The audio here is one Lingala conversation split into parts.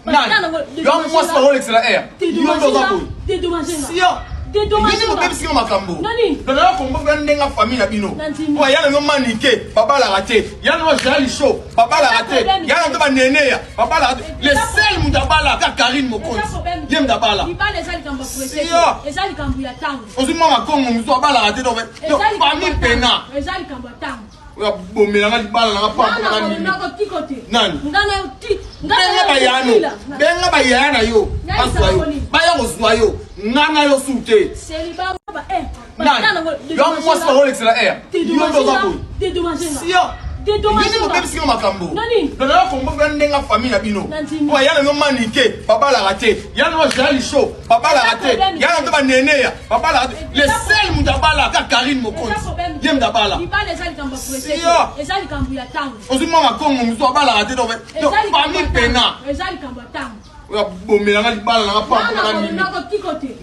Nani? Yo moi c'est pas l'excellent air. Yo doza boy. Sia. Nini mobebisi yo makambo. Dona kombo ndenga famille na bino. Po yana no manike, papa la raté. Yana no jali show, papa la raté. Yana no ba neneya, papa la raté. Le seul mundabala ka Karine Mokonzi. Yem dabala. Ibale ezali kamba pressé. Ezali kamba ya tango. Ozima makongo muzo abala raté donc. Yo famille pena. Ezali kamba tango. Ya bomela nga libala na papa na nini. Nani? Benga bayana yo. Aswa yo. Baya kozwa yo. Ngana yo sute. Celibat Nani? Yo moi c'est pas l'excellent air. Yo doza boy. Sia. Nini mobebisi yo makambo. Dona kombo ndenga famille na bino. Po yana no manike, papa la raté. Yana no jali show, papa la raté. Yana no ba neneya, papa la raté. Le seul mundabala ka Karine Mokonzi. Yem dabala. Ibale ezali kamba pressé. Ezali kamba ya tango. Ozima makongo muzo abala raté donc. Yo famille pena. Ezali kamba tango. Ya bomela nga libala na papa na nini.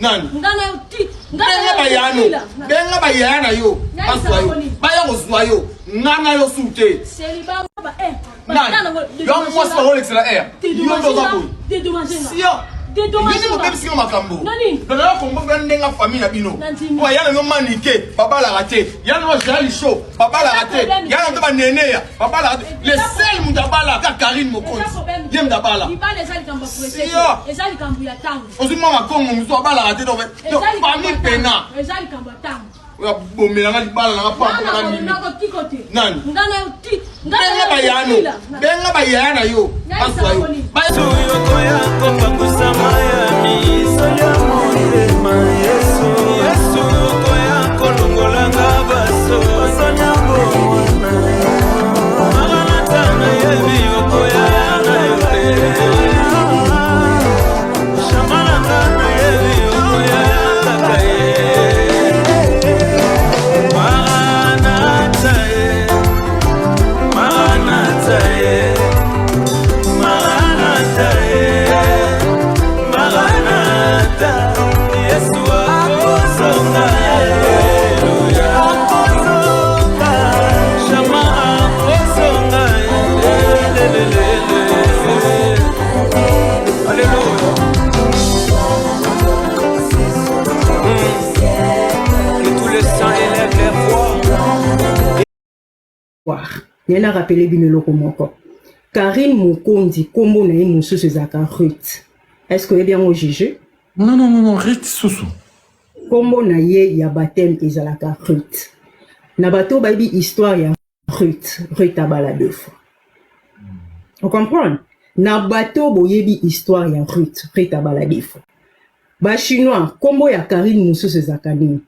Nani? Benga bayana yo. Aswa yo. Baya kozwa yo. Ngana yo sute. Celibat Nani? Yo moi c'est pas l'excellent air. Yo doza boy. Sia. Nini mobebisi yo makambo. Dona kombo ndenga famille na bino. Po yana no manike, papa la raté. Yana no jali show, papa la raté. Yana no ba neneya, papa la raté. Le seul mundabala ka Karine Mokonzi. Yem dabala. Ibale ezali kamba pressé. Ezali kamba ya tango. Ozima makongo muzo abala raté donc. Yo famille pena. Ezali kamba tango. Ya bomela nga libala na papa na nini. Nani? Benga bayana yo. Aswa yo. Yana rappelé bino loko moko. Karine Mokonzi kombo na ye mosusu ezaka Ruth. Est-ce que bien au juge? Non, Ruth Sousou. Kombo na ye ya baptême ezalaka Ruth. Na bato baby histoire ya Ruth abala deux fois. On comprend? Na bato boyebi histoire ya Ruth abala deux fois. Ba chinois kombo ya Karine mosusu ezaka nini?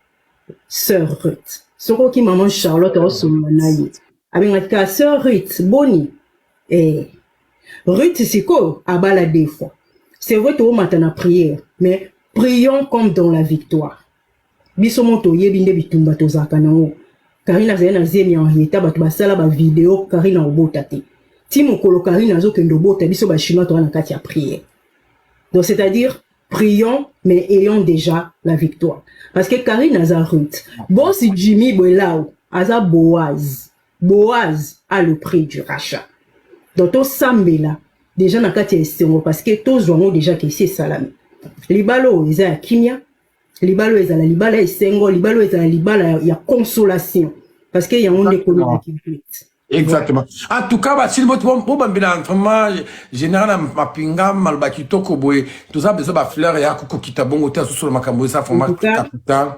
Sœur Ruth. Soko ki maman Charlotte osolo na ye. Avec la sœur Ruth, Boni, Ruth Siko, abala deux fois. C'est vrai que matin à prière, mais prions comme dans la victoire. Bisomoto yebinde bitumba tozakanao. Karina zena zemi en yeta bat basala ba vidéo Karina obotate. Timo kolo Karina zo kendo bota biso ba chinois to na kati ya prière. Donc c'est-à-dire prions mais ayons déjà la victoire. Parce que Karina za Ruth, boss Jimmy Boelao, aza Boaz a le prix du rachat. Donc, tout Sambela, déjà, n'a qu'à t'estimer parce que tous ont déjà que c'est salami. Libalo, ils ont kimia. Libalo, ils ont la libala, ils sengo. Libalo, ils ont la libala, il y a consolation. Parce qu'il y a un économie qui est. Exactement. En tout cas, si le mot vraiment général ma pinga malbakito koboé tout ça besoin de fleurs et à coco qui t'a bon hôtel sur le macambo ça format capital.